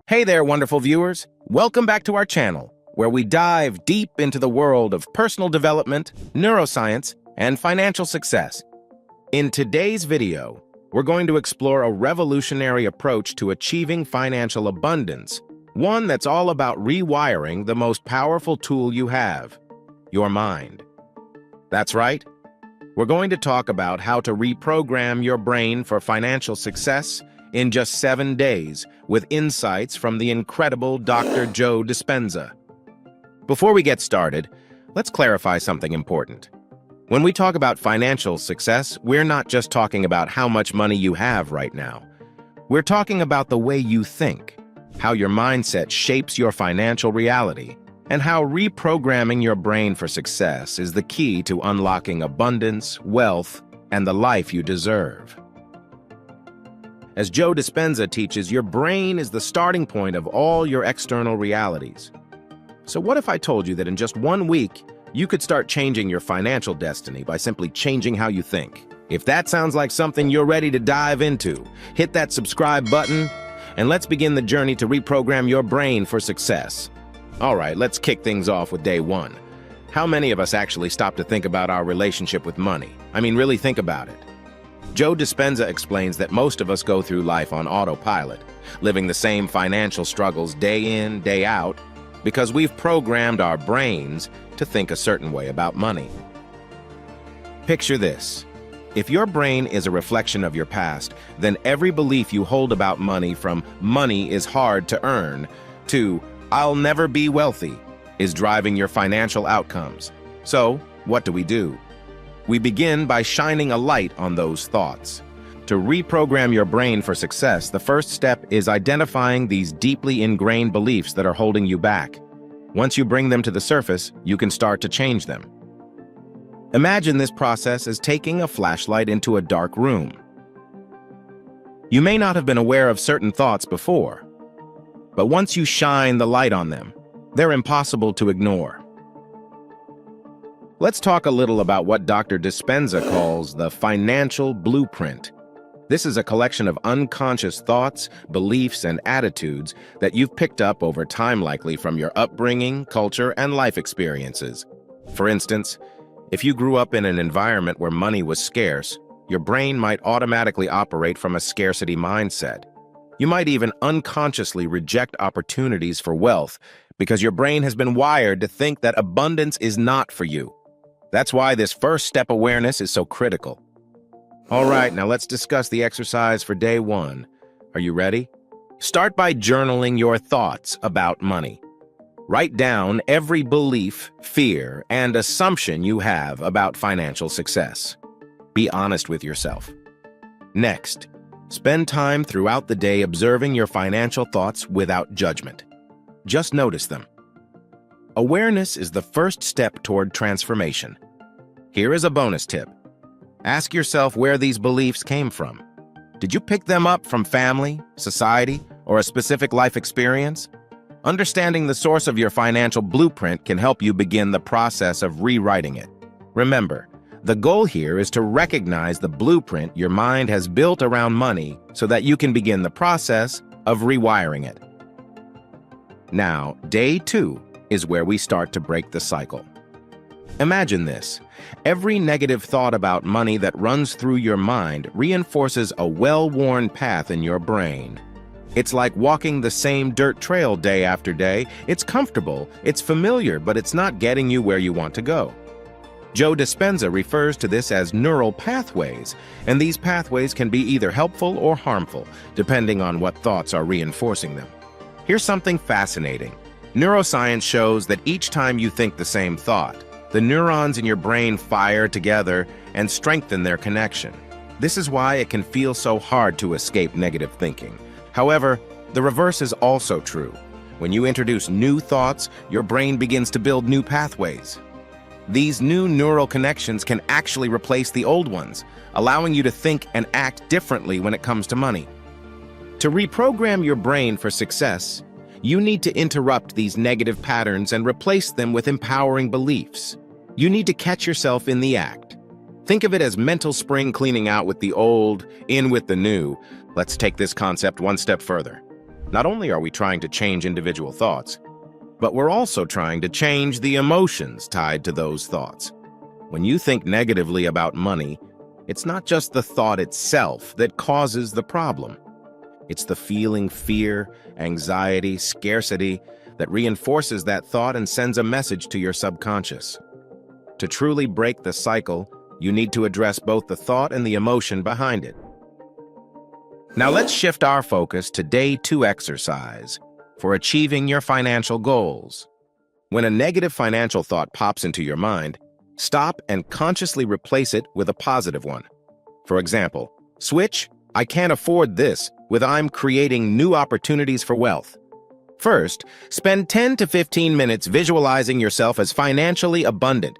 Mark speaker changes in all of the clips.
Speaker 1: Hey there, wonderful viewers. Welcome back to our channel, where we dive deep into the world of personal development, neuroscience, and financial success. In today's video, we're going to explore a revolutionary approach to achieving financial abundance, one that's all about rewiring the most powerful tool you have, your mind. That's right. We're going to talk about how to reprogram your brain for financial success in just 7 days, with insights from the incredible Dr. Joe Dispenza. Before we get started, let's clarify something important. When we talk about financial success, we're not just talking about how much money you have right now. We're talking about the way you think, how your mindset shapes your financial reality, and how reprogramming your brain for success is the key to unlocking abundance, wealth, and the life you deserve. As Joe Dispenza teaches, your brain is the starting point of all your external realities. So what if I told you that in just 1 week, you could start changing your financial destiny by simply changing how you think? If that sounds like something you're ready to dive into, hit that subscribe button, and let's begin the journey to reprogram your brain for success. All right, let's kick things off with day 1. How many of us actually stop to think about our relationship with money? I mean, really think about it. Joe Dispenza explains that most of us go through life on autopilot, living the same financial struggles day in, day out, because we've programmed our brains to think a certain way about money. Picture this. If your brain is a reflection of your past, then every belief you hold about money, from "money is hard to earn" to "I'll never be wealthy," is driving your financial outcomes. So, what do? We begin by shining a light on those thoughts. To reprogram your brain for success, the first step is identifying these deeply ingrained beliefs that are holding you back. Once you bring them to the surface, you can start to change them. Imagine this process as taking a flashlight into a dark room. You may not have been aware of certain thoughts before, but once you shine the light on them, they're impossible to ignore. Let's talk a little about what Dr. Dispenza calls the financial blueprint. This is a collection of unconscious thoughts, beliefs, and attitudes that you've picked up over time, likely from your upbringing, culture, and life experiences. For instance, if you grew up in an environment where money was scarce, your brain might automatically operate from a scarcity mindset. You might even unconsciously reject opportunities for wealth because your brain has been wired to think that abundance is not for you. That's why this first step awareness is so critical. All right, now let's discuss the exercise for day 1. Are you ready? Start by journaling your thoughts about money. Write down every belief, fear, and assumption you have about financial success. Be honest with yourself. Next, spend time throughout the day observing your financial thoughts without judgment. Just notice them. Awareness is the first step toward transformation. Here is a bonus tip. Ask yourself where these beliefs came from. Did you pick them up from family, society, or a specific life experience? Understanding the source of your financial blueprint can help you begin the process of rewriting it. Remember, the goal here is to recognize the blueprint your mind has built around money so that you can begin the process of rewiring it. Now, day 2 is where we start to break the cycle. Imagine this. Every negative thought about money that runs through your mind reinforces a well-worn path in your brain. It's like walking the same dirt trail day after day. It's comfortable, it's familiar, but it's not getting you where you want to go. Joe Dispenza refers to this as neural pathways, and these pathways can be either helpful or harmful, depending on what thoughts are reinforcing them. Here's something fascinating. Neuroscience shows that each time you think the same thought, the neurons in your brain fire together and strengthen their connection. This is why it can feel so hard to escape negative thinking. However, the reverse is also true. When you introduce new thoughts, your brain begins to build new pathways. These new neural connections can actually replace the old ones, allowing you to think and act differently when it comes to money. To reprogram your brain for success, you need to interrupt these negative patterns and replace them with empowering beliefs. You need to catch yourself in the act. Think of it as mental spring cleaning out with the old, in with the new. Let's take this concept one step further. Not only are we trying to change individual thoughts, but we're also trying to change the emotions tied to those thoughts. When you think negatively about money, it's not just the thought itself that causes the problem. It's the feeling fear, anxiety, scarcity that reinforces that thought and sends a message to your subconscious. To truly break the cycle, you need to address both the thought and the emotion behind it. Now let's shift our focus to Day 2 exercise for achieving your financial goals. When a negative financial thought pops into your mind, stop and consciously replace it with a positive one. For example, switch "I can't afford this" with "I'm creating new opportunities for wealth." First, spend 10 to 15 minutes visualizing yourself as financially abundant.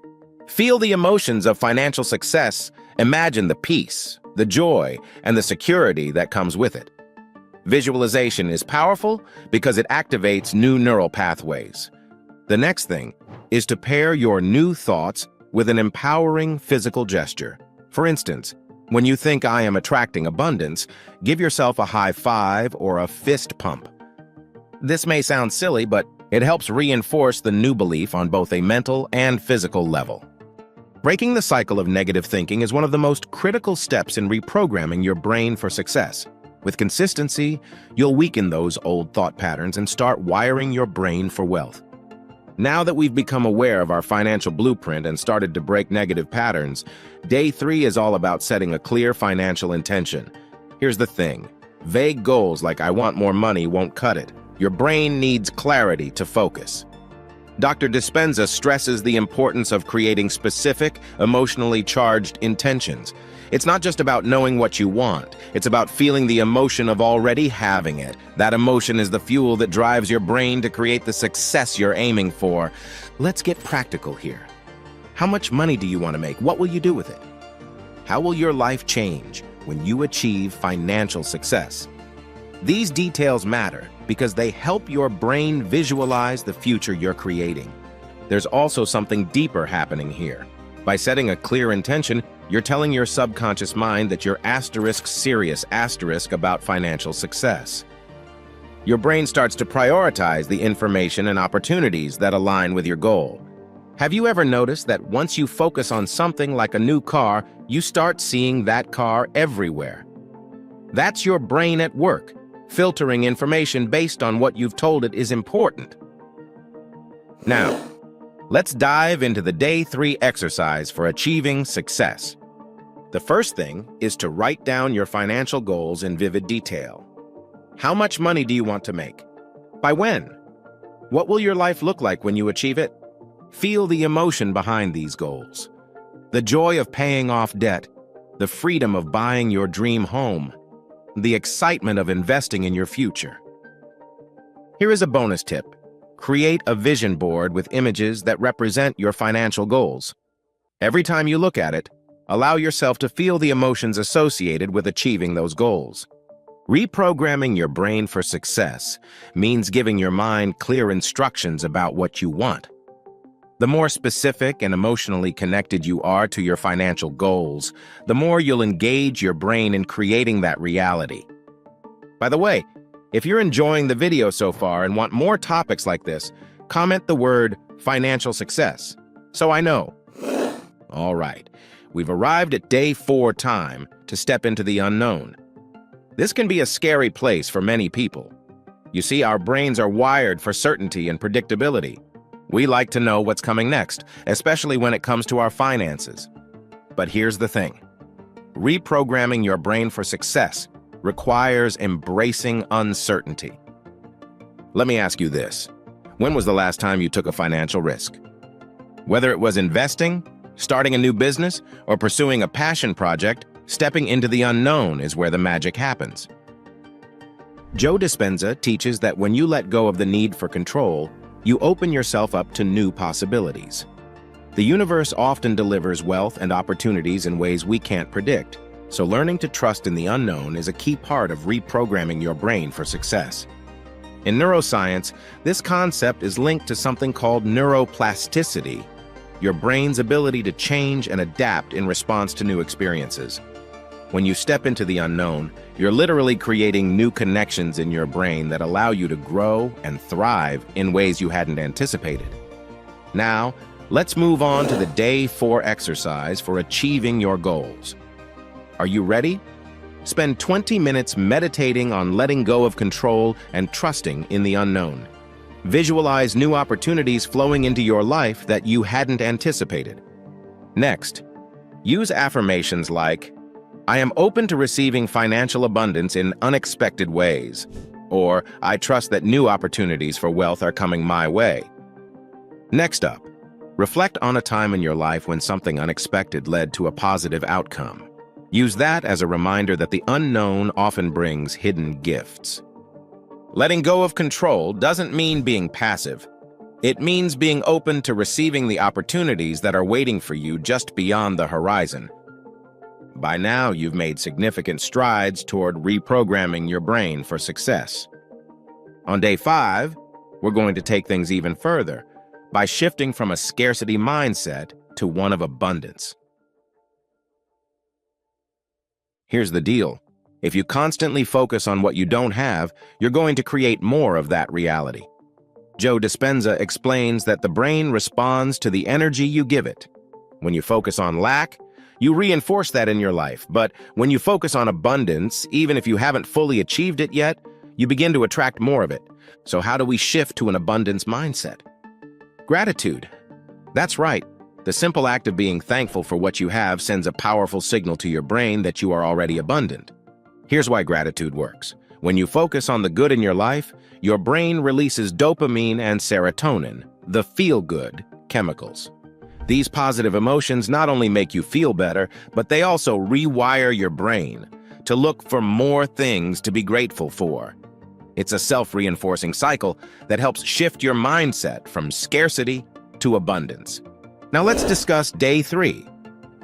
Speaker 1: Feel the emotions of financial success. Imagine the peace, the joy, and the security that comes with it. Visualization is powerful because it activates new neural pathways. The next thing is to pair your new thoughts with an empowering physical gesture. For instance, when you think "I am attracting abundance," give yourself a high five or a fist pump. This may sound silly, but it helps reinforce the new belief on both a mental and physical level. Breaking the cycle of negative thinking is one of the most critical steps in reprogramming your brain for success. With consistency, you'll weaken those old thought patterns and start wiring your brain for wealth. Now that we've become aware of our financial blueprint and started to break negative patterns, Day 3 is all about setting a clear financial intention. Here's the thing. Vague goals like "I want more money" won't cut it. Your brain needs clarity to focus. Dr. Dispenza stresses the importance of creating specific, emotionally charged intentions. It's not just about knowing what you want. It's about feeling the emotion of already having it. That emotion is the fuel that drives your brain to create the success you're aiming for. Let's get practical here. How much money do you want to make? What will you do with it? How will your life change when you achieve financial success? These details matter because they help your brain visualize the future you're creating. There's also something deeper happening here. By setting a clear intention, you're telling your subconscious mind that you're serious about financial success. Your brain starts to prioritize the information and opportunities that align with your goal. Have you ever noticed that once you focus on something like a new car, you start seeing that car everywhere? That's your brain at work, filtering information based on what you've told it is important. Now, let's dive into the Day 3 exercise for achieving success. The first thing is to write down your financial goals in vivid detail. How much money do you want to make? By when? What will your life look like when you achieve it? Feel the emotion behind these goals. The joy of paying off debt, the freedom of buying your dream home, the excitement of investing in your future. Here is a bonus tip. Create a vision board with images that represent your financial goals. Every time you look at it, allow yourself to feel the emotions associated with achieving those goals. Reprogramming your brain for success means giving your mind clear instructions about what you want. The more specific and emotionally connected you are to your financial goals, the more you'll engage your brain in creating that reality. By the way, if you're enjoying the video so far and want more topics like this, comment the word "financial success" so I know. All right, we've arrived at Day 4 time to step into the unknown. This can be a scary place for many people. You see, our brains are wired for certainty and predictability. We like to know what's coming next, especially when it comes to our finances. But here's the thing. Reprogramming your brain for success requires embracing uncertainty. Let me ask you this. When was the last time you took a financial risk? Whether it was investing, starting a new business, or pursuing a passion project, stepping into the unknown is where the magic happens. Joe Dispenza teaches that when you let go of the need for control, you open yourself up to new possibilities. The universe often delivers wealth and opportunities in ways we can't predict, so learning to trust in the unknown is a key part of reprogramming your brain for success. In neuroscience, this concept is linked to something called neuroplasticity. your brain's ability to change and adapt in response to new experiences. When you step into the unknown, you're literally creating new connections in your brain that allow you to grow and thrive in ways you hadn't anticipated. Now, let's move on to the Day 4 exercise for achieving your goals. Are you ready? Spend 20 minutes meditating on letting go of control and trusting in the unknown. Visualize new opportunities flowing into your life that you hadn't anticipated. Next, use affirmations like, "I am open to receiving financial abundance in unexpected ways," or "I trust that new opportunities for wealth are coming my way." Next up, reflect on a time in your life when something unexpected led to a positive outcome. Use that as a reminder that the unknown often brings hidden gifts. Letting go of control doesn't mean being passive. It means being open to receiving the opportunities that are waiting for you just beyond the horizon. By now, you've made significant strides toward reprogramming your brain for success. On Day 5, we're going to take things even further by shifting from a scarcity mindset to one of abundance. Here's the deal. If you constantly focus on what you don't have, you're going to create more of that reality. Joe Dispenza explains that the brain responds to the energy you give it. When you focus on lack, you reinforce that in your life. But when you focus on abundance, even if you haven't fully achieved it yet, you begin to attract more of it. So how do we shift to an abundance mindset? Gratitude. That's right. The simple act of being thankful for what you have sends a powerful signal to your brain that you are already abundant. Here's why gratitude works. When you focus on the good in your life, your brain releases dopamine and serotonin, the feel-good chemicals. These positive emotions not only make you feel better, but they also rewire your brain to look for more things to be grateful for. It's a self-reinforcing cycle that helps shift your mindset from scarcity to abundance. Now let's discuss Day 3,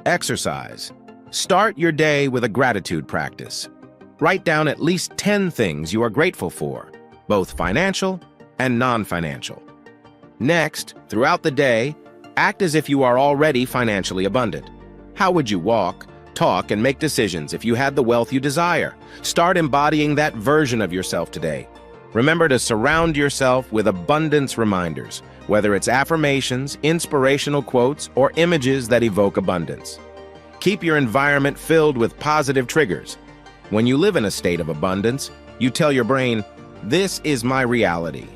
Speaker 1: exercise. Start your day with a gratitude practice. Write down at least 10 things you are grateful for, both financial and non-financial. Next, throughout the day, act as if you are already financially abundant. How would you walk, talk, and make decisions if you had the wealth you desire? Start embodying that version of yourself today. Remember to surround yourself with abundance reminders, whether it's affirmations, inspirational quotes, or images that evoke abundance. Keep your environment filled with positive triggers. When you live in a state of abundance, you tell your brain, "This is my reality."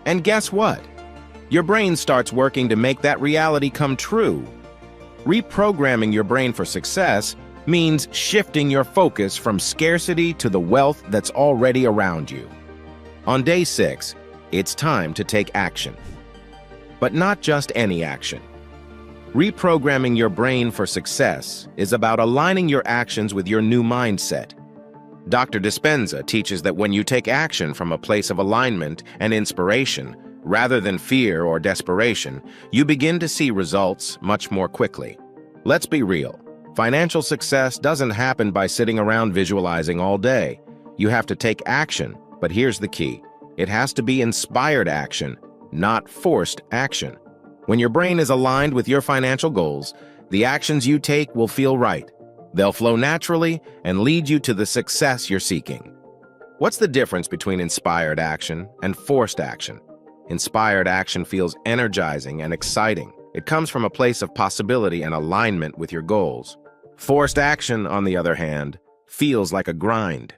Speaker 1: And guess what? Your brain starts working to make that reality come true. Reprogramming your brain for success means shifting your focus from scarcity to the wealth that's already around you. On Day 6, it's time to take action. But not just any action. Reprogramming your brain for success is about aligning your actions with your new mindset. Dr. Dispenza teaches that when you take action from a place of alignment and inspiration, rather than fear or desperation, you begin to see results much more quickly. Let's be real. Financial success doesn't happen by sitting around visualizing all day. You have to take action, but here's the key. It has to be inspired action, not forced action. When your brain is aligned with your financial goals, the actions you take will feel right. They'll flow naturally and lead you to the success you're seeking. What's the difference between inspired action and forced action? Inspired action feels energizing and exciting. It comes from a place of possibility and alignment with your goals. Forced action, on the other hand, feels like a grind.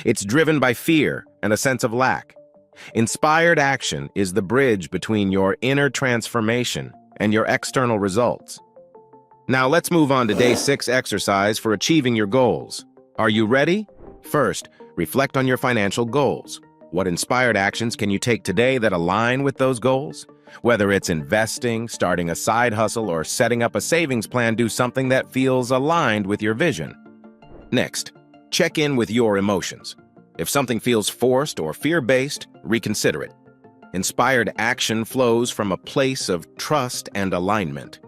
Speaker 1: It's driven by fear and a sense of lack. Inspired action is the bridge between your inner transformation and your external results. Now let's move on to Day 6 exercise for achieving your goals. Are you ready? First, reflect on your financial goals. What inspired actions can you take today that align with those goals? Whether it's investing, starting a side hustle, or setting up a savings plan, do something that feels aligned with your vision. Next, check in with your emotions. If something feels forced or fear-based, reconsider it. Inspired action flows from a place of trust and alignment.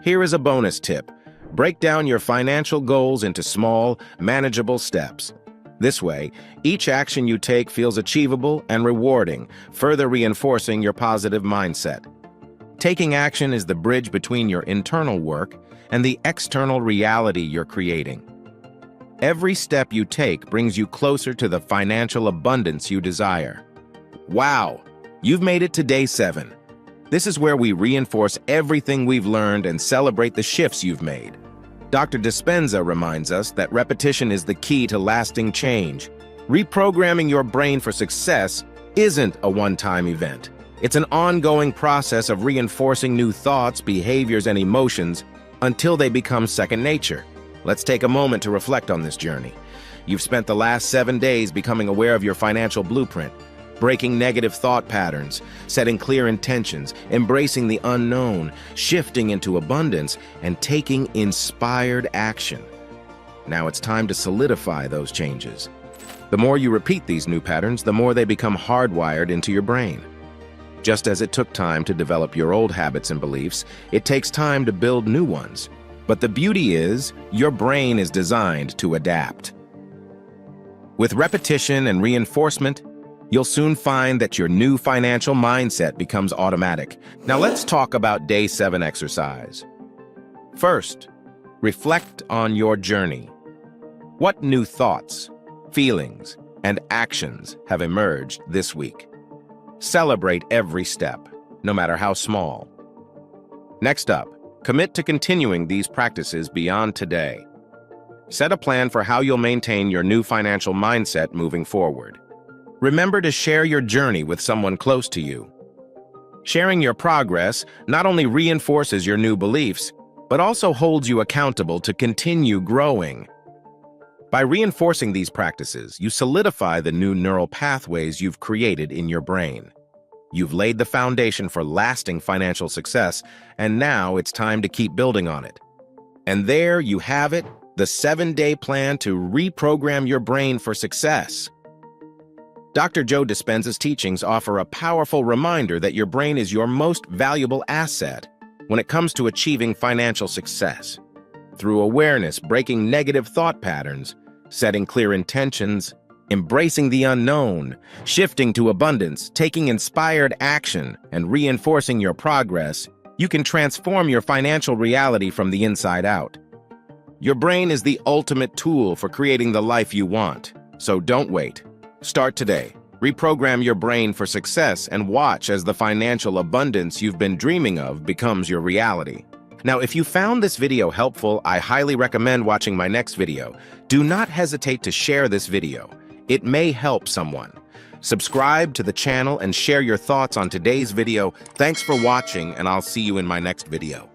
Speaker 1: Here is a bonus tip. Break down your financial goals into small, manageable steps. This way, each action you take feels achievable and rewarding, further reinforcing your positive mindset. Taking action is the bridge between your internal work and the external reality you're creating. Every step you take brings you closer to the financial abundance you desire. Wow, you've made it to day 7. This is where we reinforce everything we've learned and celebrate the shifts you've made. Dr. Dispenza reminds us that repetition is the key to lasting change. Reprogramming your brain for success isn't a one-time event. It's an ongoing process of reinforcing new thoughts, behaviors, and emotions until they become second nature. Let's take a moment to reflect on this journey. You've spent the last 7 days becoming aware of your financial blueprint, breaking negative thought patterns, setting clear intentions, embracing the unknown, shifting into abundance, and taking inspired action. Now it's time to solidify those changes. The more you repeat these new patterns, the more they become hardwired into your brain. Just as it took time to develop your old habits and beliefs, it takes time to build new ones. But the beauty is, your brain is designed to adapt. With repetition and reinforcement, you'll soon find that your new financial mindset becomes automatic. Now let's talk about day 7 exercise. First, reflect on your journey. What new thoughts, feelings, and actions have emerged this week? Celebrate every step, no matter how small. Next up, commit to continuing these practices beyond today. Set a plan for how you'll maintain your new financial mindset moving forward. Remember to share your journey with someone close to you. Sharing your progress not only reinforces your new beliefs, but also holds you accountable to continue growing. By reinforcing these practices, you solidify the new neural pathways you've created in your brain. You've laid the foundation for lasting financial success, and now it's time to keep building on it. And there you have it, the 7-day plan to reprogram your brain for success. Dr. Joe Dispenza's teachings offer a powerful reminder that your brain is your most valuable asset when it comes to achieving financial success. Through awareness, breaking negative thought patterns, setting clear intentions, embracing the unknown, shifting to abundance, taking inspired action, and reinforcing your progress, you can transform your financial reality from the inside out. Your brain is the ultimate tool for creating the life you want, so don't wait. Start today. Reprogram your brain for success and watch as the financial abundance you've been dreaming of becomes your reality. Now, if you found this video helpful, I highly recommend watching my next video. Do not hesitate to share this video. It may help someone. Subscribe to the channel and share your thoughts on today's video. Thanks for watching, and I'll see you in my next video.